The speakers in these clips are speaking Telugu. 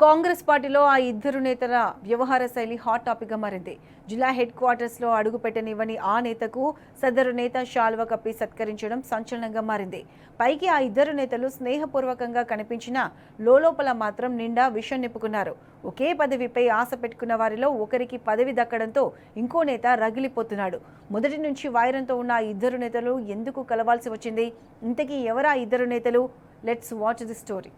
కాంగ్రెస్ పార్టీలో ఆ ఇద్దరు నేతల వ్యవహార శైలి హాట్ టాపిక్ గా మారింది. జిల్లా హెడ్ క్వార్టర్స్ లో అడుగుపెట్టనివ్వని ఆ నేతకు సదరు నేత శాల్వ కప్పి సత్కరించడం సంచలనంగా మారింది. పైకి ఆ ఇద్దరు నేతలు స్నేహపూర్వకంగా కనిపించినా లోలోపల మాత్రం నిండా విషం నింపుకున్నారు. ఒకే పదవిపై ఆశ పెట్టుకున్న వారిలో ఒకరికి పదవి దక్కడంతో ఇంకో నేత రగిలిపోతున్నాడు. మొదటి నుంచి వైరంతో ఉన్న ఆ ఇద్దరు నేతలు ఎందుకు కలవాల్సి వచ్చింది? ఇంతకీ ఎవరా ఇద్దరు నేతలు? Let's watch the story.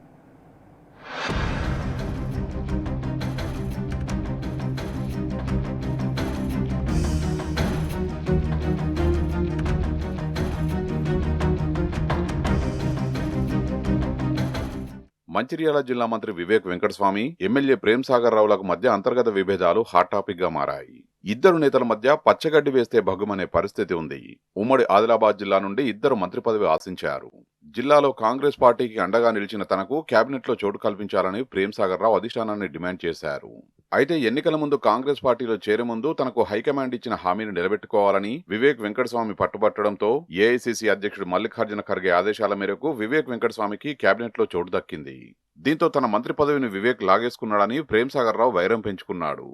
Mancherial జిల్లా మంత్రి వివేక్ వెంకటస్వామి, ఎమ్మెల్యే ప్రేమ్ సాగర్ రావులకు మధ్య అంతర్గత విభేదాలు హాట్ టాపిక్ గా మారాయి. ఇద్దరు నేతల మధ్య పచ్చగడ్డి వేస్తే భగ్గుమనే పరిస్థితి ఉంది. ఉమ్మడి ఆదిలాబాద్ జిల్లా నుండి ఇద్దరు మంత్రి పదవి ఆశించారు. జిల్లాలో కాంగ్రెస్ పార్టీకి అండగా నిలిచిన తనకు కేబినెట్ లో చోటు కల్పించాలని ప్రేమ్ సాగర్ రావు అధిష్టానాన్ని డిమాండ్ చేశారు. అయితే ఎన్నికల ముందు కాంగ్రెస్ పార్టీలో చేరే ముందు తనకు హైకమాండ్ ఇచ్చిన హామీని నిలబెట్టుకోవాలని వివేక్ వెంకటస్వామి పట్టుబట్టడంతో ఏఐసీసీ అధ్యక్షుడు మల్లికార్జున ఖర్గే ఆదేశాల మేరకు వివేక్ వెంకటస్వామికి కేబినెట్ లో చోటు దక్కింది. దీంతో తన మంత్రి పదవిని వివేక్ లాగేసుకున్నాడని ప్రేమ్ సాగర్ రావు వైరం పెంచుకున్నాడు.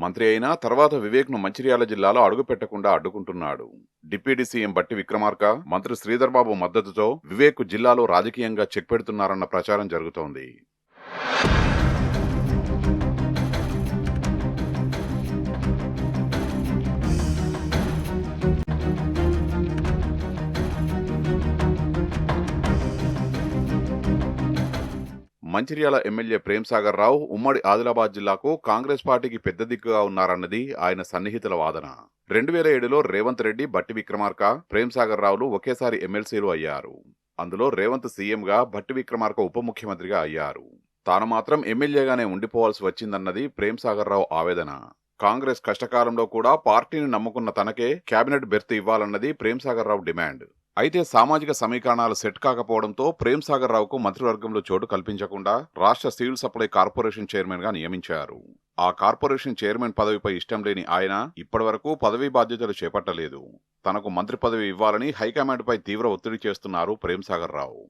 మంత్రి అయినా తర్వాత వివేక్ ను మంచిర్యాల జిల్లాలో అడుగు పెట్టకుండా అడ్డుకుంటున్నాడు. డిప్యూటీ సీఎం బట్టి విక్రమార్క, మంత్రి శ్రీధర్ బాబు మద్దతుతో వివేక్ జిల్లాలో రాజకీయంగా చెక్ పెడుతున్నారన్న ప్రచారం జరుగుతోంది. మంచిర్యాల ఎమ్మెల్యే ప్రేమ్ సాగర్ రావు ఉమ్మడి ఆదిలాబాద్ జిల్లాకు కాంగ్రెస్ పార్టీకి పెద్ద దిక్కుగా ఉన్నారన్నది ఆయన సన్నిహితుల వాదన. 2007లో రేవంత్ రెడ్డి, బట్టి విక్రమార్క, ప్రేమ్ సాగర్ రావులు ఒకేసారి ఎమ్మెల్సీలు అయ్యారు. అందులో రేవంత్ సీఎంగా, బట్టి విక్రమార్క ఉప ముఖ్యమంత్రిగా అయ్యారు. తాను మాత్రం ఎమ్మెల్యేగానే ఉండిపోవాల్సి వచ్చిందన్నది ప్రేమ్ సాగర్ రావు ఆవేదన. కాంగ్రెస్ కష్టకాలంలో కూడా పార్టీని నమ్ముకున్న తనకే కేబినెట్ బెర్త్ ఇవ్వాలన్నది ప్రేమ్ సాగర్ రావు డిమాండ్. అయితే సామాజిక సమీకరణాలు సెట్ కాకపోవడంతో ప్రేమ్ సాగర్ రావుకు మంత్రివర్గంలో చోటు కల్పించకుండా రాష్ట్ర సివిల్ సప్లై కార్పొరేషన్ చైర్మన్ గా నియమించారు. ఆ కార్పొరేషన్ చైర్మన్ పదవిపై ఇష్టం లేని ఆయన ఇప్పటివరకు పదవీ బాధ్యతలు చేపట్టలేదు. తనకు మంత్రి పదవి ఇవ్వాలని హైకమాండ్ పై తీవ్ర ఒత్తిడి చేస్తున్నారు ప్రేమ్ సాగర్ రావు.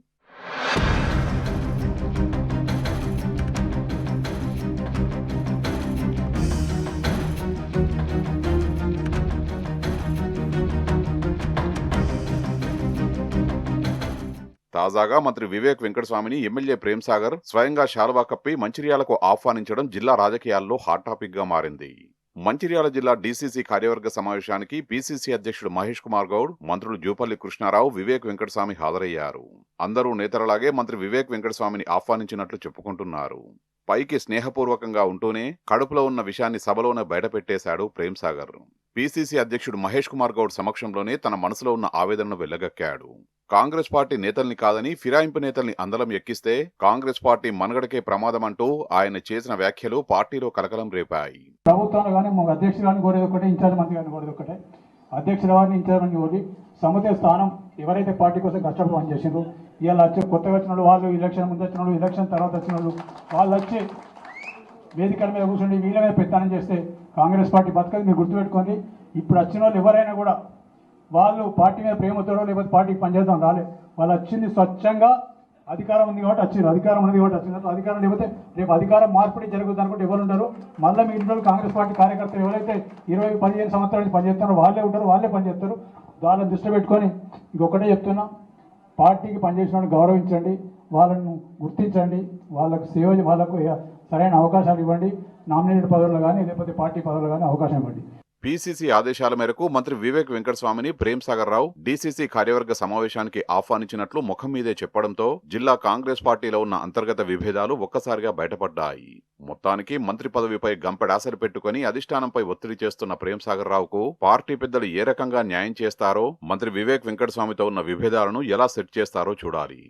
తాజాగా మంత్రి వివేక్ వెంకటస్వామిని ఎమ్మెల్యే ప్రేమ్ సాగర్ స్వయంగా శాలువా కప్పి మంచిర్యాలకు ఆహ్వానించడం జిల్లా రాజకీయాల్లో హాట్ టాపిక్ గా మారింది. మంచిర్యాల జిల్లా డీసీసీ కార్యవర్గ సమావేశానికి పీసీసీ అధ్యక్షుడు మహేష్ కుమార్ గౌడ్, మంత్రులు జూపల్లి కృష్ణారావు, వివేక్ వెంకటస్వామి హాజరయ్యారు. అందరూ నేతలలాగే మంత్రి వివేక్ వెంకటస్వామిని ఆహ్వానించినట్లు చెప్పుకుంటున్నారు. పైకి స్నేహపూర్వకంగా ఉంటూనే కడుపులో ఉన్న విషయాన్ని సభలోనే బయటపెట్టేశాడు ప్రేమ్ సాగర్. పీసీసీ అధ్యక్షుడు మహేష్ కుమార్ గౌడ్ సమక్షంలోనే తన మనసులో ఉన్న ఆవేదనను వెళ్లగక్కాడు. కాంగ్రెస్ పార్టీ నేతల్ని కాదని ఫిరాయింపు నేతల్ని అందలం ఎక్కిస్తే కాంగ్రెస్ పార్టీ మనుగడకే ప్రమాదమంటూ ఆయన చేసిన వ్యాఖ్యలు పార్టీలో కలకలం రేపాయి. ప్రభుత్వంలో కానీ అధ్యక్షుడు కానీ కోరేది ఒకటే, ఇన్ఛార్జ్ మంత్రి కానీ కోరేది ఒకటే. అధ్యక్షుల వారిని, ఇన్ఛార్జ్ మంత్రి కోరి సముదాయ స్థానం ఎవరైతే పార్టీ కోసం కష్టపడి పనిచేసారో, ఇవాళ వచ్చే కొత్తగా వచ్చిన వాళ్ళు, ఎలక్షన్ ముందు వచ్చిన వాళ్ళు, ఎలక్షన్ తర్వాత వచ్చిన వాళ్ళు వచ్చి వేదికల మీద కూర్చొని వీళ్ళ మీద పెత్తనం చేస్తే కాంగ్రెస్ పార్టీ బతకదు. మీరు గుర్తుపెట్టుకోండి. ఇప్పుడు వచ్చిన వాళ్ళు ఎవరైనా కూడా వాళ్ళు పార్టీ మీద ప్రేమతోడో లేకపోతే పార్టీకి పనిచేద్దాం రాలే. వాళ్ళు వచ్చింది స్వచ్ఛంగా అధికారం ఉంది కాబట్టి వచ్చింది, అధికారం ఉంది కాబట్టి వచ్చినట్టు. అధికారం లేకపోతే రేపు అధికారం మార్పిడి జరుగుతుంది అనుకుంటే ఎవరు ఉంటారు? మళ్ళీ మీ ఇంట్లో కాంగ్రెస్ పార్టీ కార్యకర్తలు ఎవరైతే 20-15 సంవత్సరాల నుంచి పనిచేస్తారో వాళ్ళే ఉంటారు, వాళ్ళే పనిచేస్తారు. వాళ్ళని దృష్టి పెట్టుకొని ఇంకొకటే చెప్తున్నా, పార్టీకి పనిచేసిన వాళ్ళని గౌరవించండి, వాళ్ళను గుర్తించండి, వాళ్ళకు సేవ, వాళ్ళకు సరైన అవకాశాలు ఇవ్వండి. నామినేటెడ్ పదవులు కానీ లేకపోతే పార్టీ పదవులు కానీ అవకాశం ఇవ్వండి. పీసీసీ ఆదేశాల మేరకు మంత్రి వివేక్ వెంకటస్వామిని ప్రేమ్ సాగర్ రావు డీసీసీ కార్యవర్గ సమావేశానికి ఆహ్వానించినట్లు ముఖం మీదే చెప్పడంతో జిల్లా కాంగ్రెస్ పార్టీలో ఉన్న అంతర్గత విభేదాలు ఒక్కసారిగా బయటపడ్డాయి. మొత్తానికి మంత్రి పదవిపై గంపెడాసరి పెట్టుకుని అధిష్టానంపై ఒత్తిడి చేస్తున్న ప్రేమ్ సాగర్ రావుకు పార్టీ పెద్దలు ఏ రకంగా న్యాయం చేస్తారో, మంత్రి వివేక్ వెంకటస్వామితో ఉన్న విభేదాలను ఎలా సెట్ చేస్తారో చూడాలి.